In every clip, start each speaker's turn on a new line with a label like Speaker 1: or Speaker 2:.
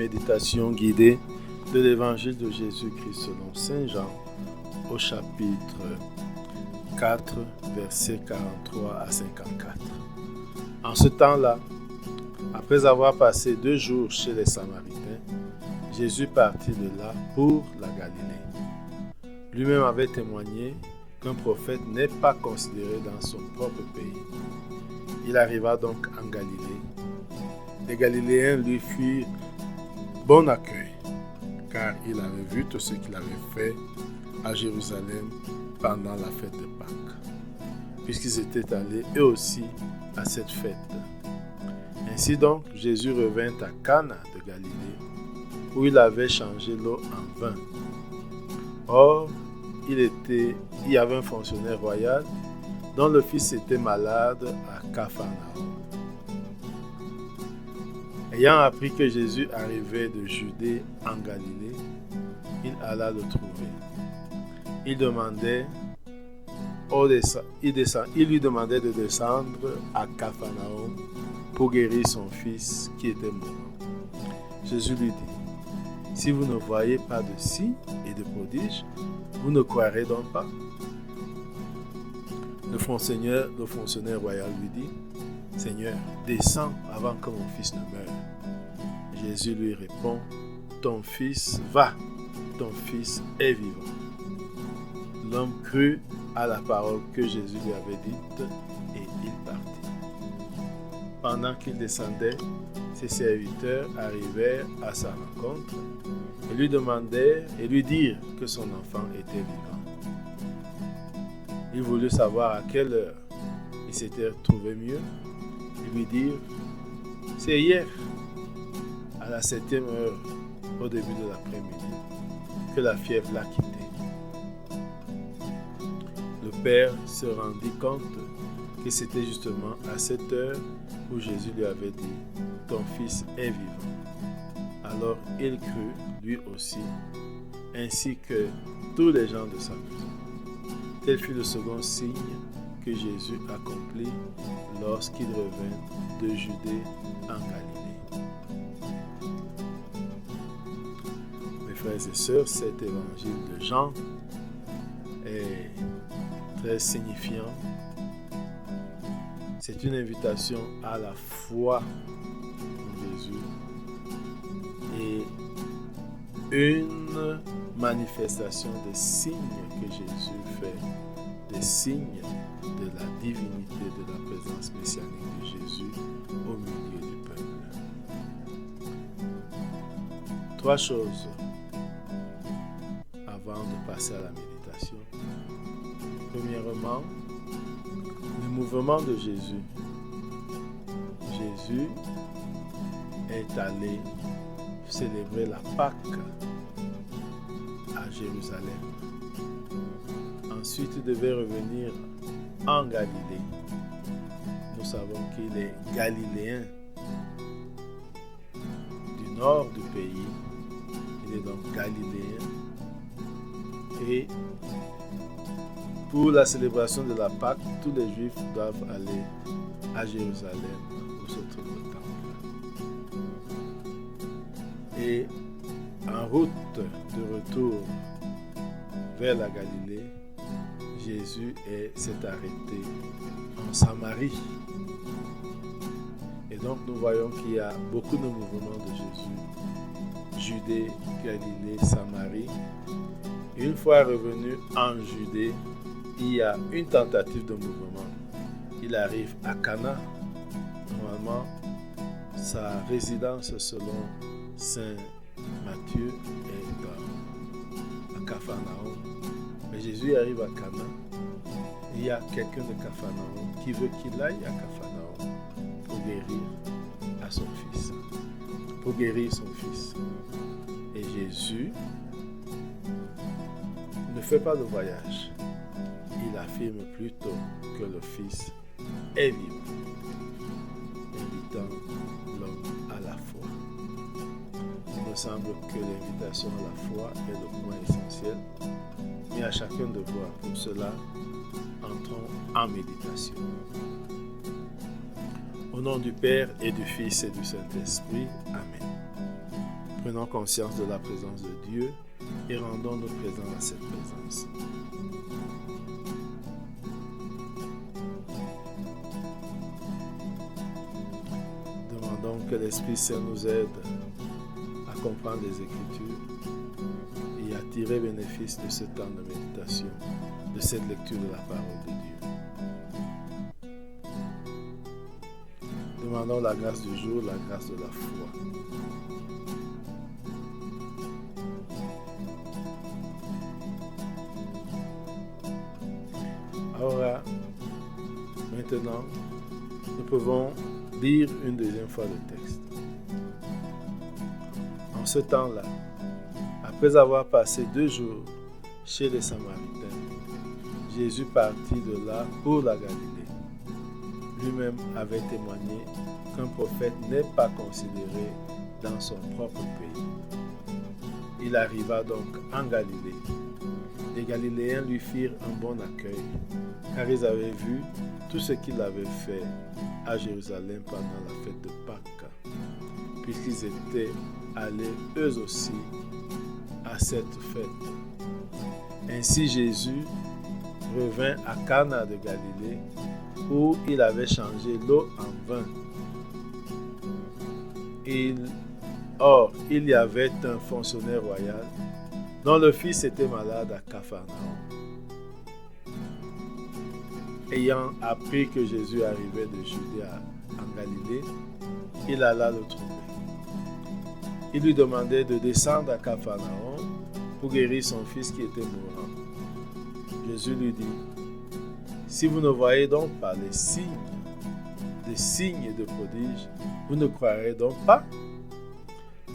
Speaker 1: méditation guidée de l'Évangile de Jésus-Christ selon Saint Jean au chapitre 4, versets 43 à 54. En ce temps-là, après avoir passé 2 jours chez les Samaritains, Jésus partit de là pour la Galilée. Lui-même avait témoigné qu'un prophète n'est pas considéré dans son propre pays. Il arriva donc en Galilée. Les Galiléens lui firent bon accueil, car il avait vu tout ce qu'il avait fait à Jérusalem pendant la fête de Pâques, puisqu'ils étaient allés eux aussi à cette fête. Ainsi donc, Jésus revint à Cana de Galilée, où il avait changé l'eau en vin. Or, il y avait un fonctionnaire royal dont le fils était malade à Capharnaüm. Ayant appris que Jésus arrivait de Judée en Galilée, il alla le trouver. Il lui demandait de descendre à Capharnaüm pour guérir son fils qui était mourant. Jésus lui dit: « Si vous ne voyez pas de signes et de prodiges, vous ne croirez donc pas ?» Le fonctionnaire royal lui dit: « Seigneur, descends avant que mon fils ne meure. » Jésus lui répond: « Ton fils va, ton fils est vivant. » L'homme crut à la parole que Jésus lui avait dite et il partit. Pendant qu'il descendait, ses serviteurs arrivèrent à sa rencontre et lui demandèrent et lui dirent que son enfant était vivant. Il voulut savoir à quelle heure il s'était trouvé mieux. Ils lui dirent: « C'est hier, à la 7e heure, au début de l'après-midi, que la fièvre l'a quitté. » Le père se rendit compte que c'était justement à cette heure où Jésus lui avait dit: « Ton fils est vivant. » Alors il crut, lui aussi, ainsi que tous les gens de sa maison. Tel fut le second signe que Jésus accomplit lorsqu'il revint de Judée en Galilée. Mes frères et sœurs, cet évangile de Jean est très signifiant. C'est une invitation à la foi en Jésus et une manifestation des signes que Jésus fait, des signes de la divinité, de la présence messianique de Jésus au milieu du peuple. 3 choses avant de passer à la méditation. Premièrement, le mouvement de Jésus. Jésus est allé célébrer la Pâque à Jérusalem. Ensuite, il devait revenir en Galilée. Nous savons qu'il est galiléen du nord du pays. Il est donc galiléen. Et pour la célébration de la Pâque, tous les Juifs doivent aller à Jérusalem où se trouve le temple. Et en route de retour vers la Galilée, Jésus s'est arrêté en Samarie. Et donc nous voyons qu'il y a beaucoup de mouvements de Jésus. Judée, Galilée, Samarie. Et une fois revenu en Judée, il y a une tentative de mouvement. Il arrive à Cana. Normalement, sa résidence selon Saint Matthieu est à Capharnaüm. Mais Jésus arrive à Cana. Il y a quelqu'un de Capharnaüm qui veut qu'il aille à Capharnaüm pour guérir son fils. Et Jésus ne fait pas le voyage. Il affirme plutôt que le fils est vivant, invitant l'homme à la foi. Il me semble que l'invitation à la foi est le point essentiel, mais à chacun de voir. Pour cela, entrons en méditation. Au nom du Père et du Fils et du Saint-Esprit. Amen. Prenons conscience de la présence de Dieu et rendons-nous présents à cette présence. Demandons que l'Esprit Saint nous aide à comprendre les Écritures et à tirer bénéfice de ce temps de méditation, de cette lecture de la parole de Dieu. Demandons la grâce du jour, la grâce de la foi. Alors, maintenant, nous pouvons lire une deuxième fois le texte. En ce temps-là, après avoir passé 2 jours chez les Samaritains, Jésus partit de là pour la Galilée. Lui-même avait témoigné qu'un prophète n'est pas considéré dans son propre pays. Il arriva donc en Galilée. Les Galiléens lui firent un bon accueil, car ils avaient vu tout ce qu'il avait fait à Jérusalem pendant la fête de Pâques, puisqu'ils étaient allés eux aussi à cette fête. Ainsi Jésus revint à Cana de Galilée, où il avait changé l'eau en vin. Or, il y avait un fonctionnaire royal dont le fils était malade à Capharnaüm. Ayant appris que Jésus arrivait de Judée en Galilée, il alla le trouver. Il lui demandait de descendre à Capharnaüm pour guérir son fils qui était mourant. Jésus lui dit, « Si vous ne voyez donc pas les signes et de prodiges, vous ne croirez donc pas ?»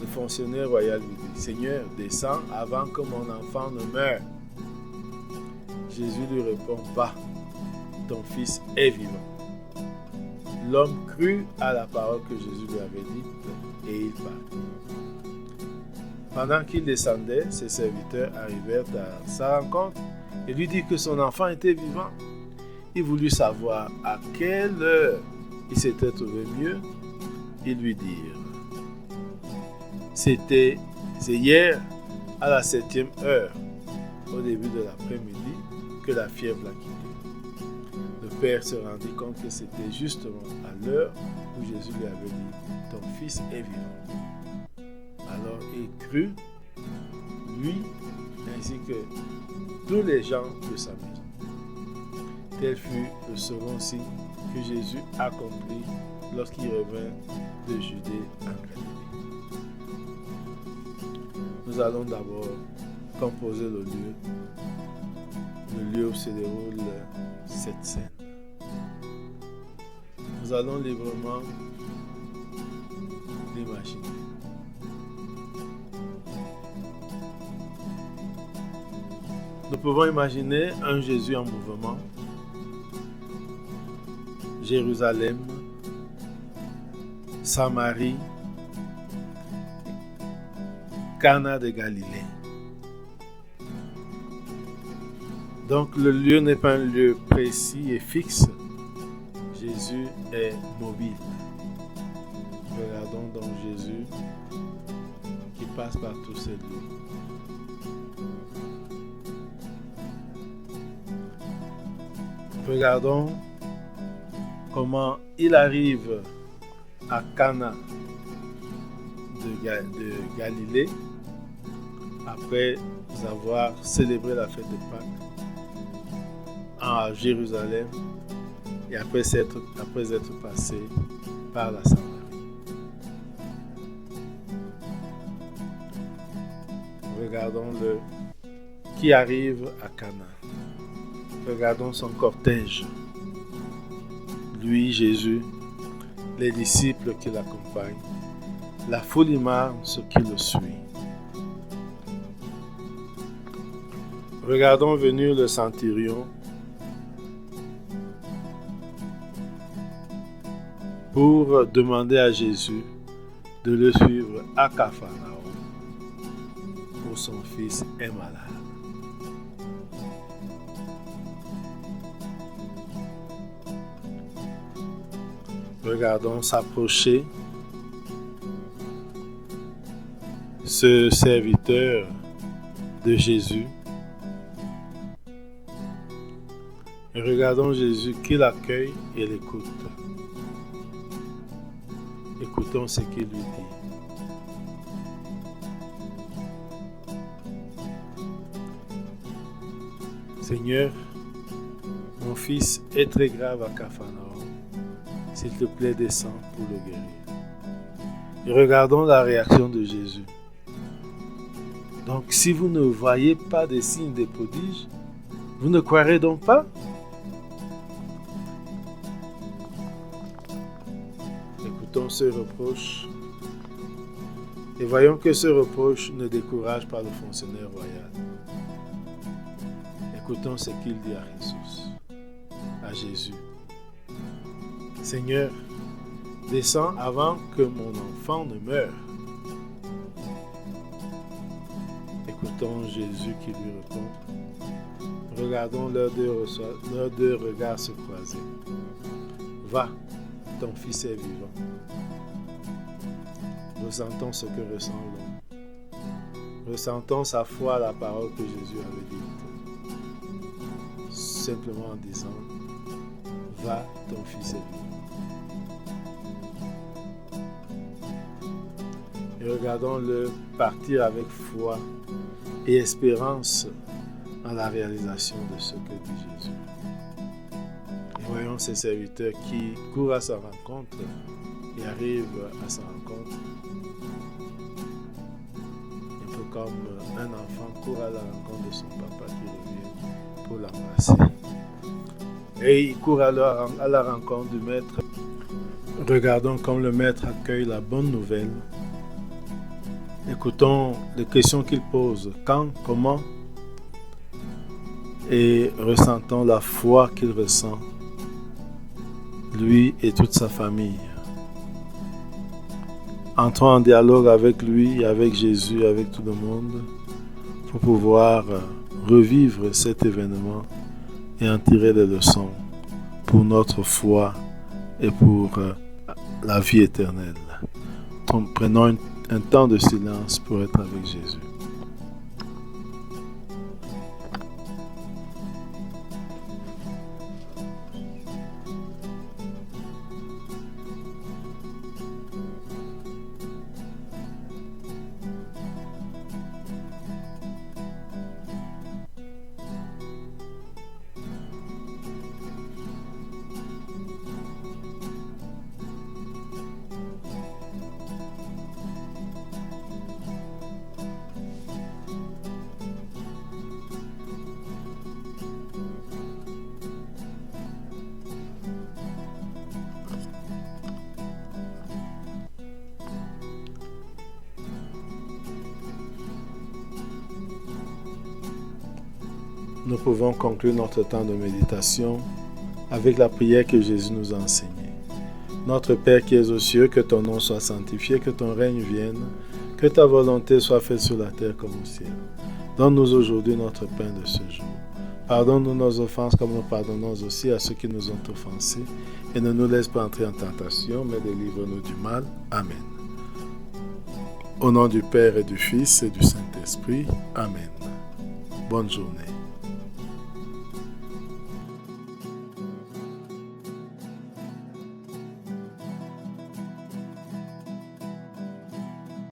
Speaker 1: Le fonctionnaire royal lui dit, « Seigneur, descends avant que mon enfant ne meure. » Jésus lui répond, « Va, ton fils est vivant. » L'homme crut à la parole que Jésus lui avait dite et il partit. Pendant qu'il descendait, ses serviteurs arrivèrent à sa rencontre et lui dirent que son enfant était vivant. Il voulut savoir à quelle heure il s'était trouvé mieux. Ils lui dirent, c'est hier à la 7e heure, au début de l'après-midi, que la fièvre l'a quitté. Le père se rendit compte que c'était justement à l'heure où Jésus lui avait dit, ton fils est vivant. Alors il crut, lui, ainsi que tous les gens de sa maison. Tel fut le second signe que Jésus accomplit lorsqu'il revint de Judée en Galilée. Nous allons d'abord composer le lieu où se déroule cette scène. Nous allons librement l'imaginer. Nous pouvons imaginer un Jésus en mouvement, Jérusalem, Samarie, Cana de Galilée. Donc le lieu n'est pas un lieu précis et fixe. Jésus est mobile. Regardons donc Jésus qui passe par tous ces lieux. Regardons comment il arrive à Cana de Galilée après avoir célébré la fête de Pâques à Jérusalem et après être passé par la Samarie. Regardons-le qui arrive à Cana. Regardons son cortège. Lui, Jésus, les disciples qui l'accompagnent, la foule immense qui le suit. Regardons venir le centurion pour demander à Jésus de le suivre à Capharnaüm où son fils est malade. Regardons s'approcher ce serviteur de Jésus. Et regardons Jésus qui l'accueille et l'écoute. Écoutons ce qu'il lui dit. Seigneur, mon fils est très grave à Capharnaüm. S'il te plaît, descends pour le guérir. Et regardons la réaction de Jésus. Donc, si vous ne voyez pas des signes des prodiges, vous ne croirez donc pas? Écoutons ce reproche et voyons que ce reproche ne décourage pas le fonctionnaire royal. Écoutons ce qu'il dit à Jésus. Seigneur, descends avant que mon enfant ne meure. Écoutons Jésus qui lui répond. Regardons leurs deux regards se croiser. Va, ton fils est vivant. Ressentons ce que ressent l'homme. Ressentons sa foi à la parole que Jésus avait dite. Simplement en disant, va, ton fils est vivant. Et regardons-le partir avec foi et espérance en la réalisation de ce que dit Jésus. Et voyons ces serviteurs qui courent à sa rencontre et arrivent à sa rencontre. Un peu comme un enfant court à la rencontre de son papa qui revient pour l'embrasser. Et il court à la rencontre du maître. Regardons comme le maître accueille la bonne nouvelle. Écoutons les questions qu'il pose. Quand, comment? Et ressentons la foi qu'il ressent, lui et toute sa famille. Entrons en dialogue avec lui, avec Jésus, avec tout le monde, pour pouvoir revivre cet événement et en tirer des leçons pour notre foi et pour la vie éternelle. Donc, prenons un temps de silence pour être avec Jésus. Nous pouvons conclure notre temps de méditation avec la prière que Jésus nous a enseignée. Notre Père qui es aux cieux, que ton nom soit sanctifié, que ton règne vienne, que ta volonté soit faite sur la terre comme au ciel. Donne-nous aujourd'hui notre pain de ce jour. Pardonne-nous nos offenses comme nous pardonnons aussi à ceux qui nous ont offensés. Et ne nous laisse pas entrer en tentation, mais délivre-nous du mal. Amen. Au nom du Père et du Fils et du Saint-Esprit. Amen. Bonne journée.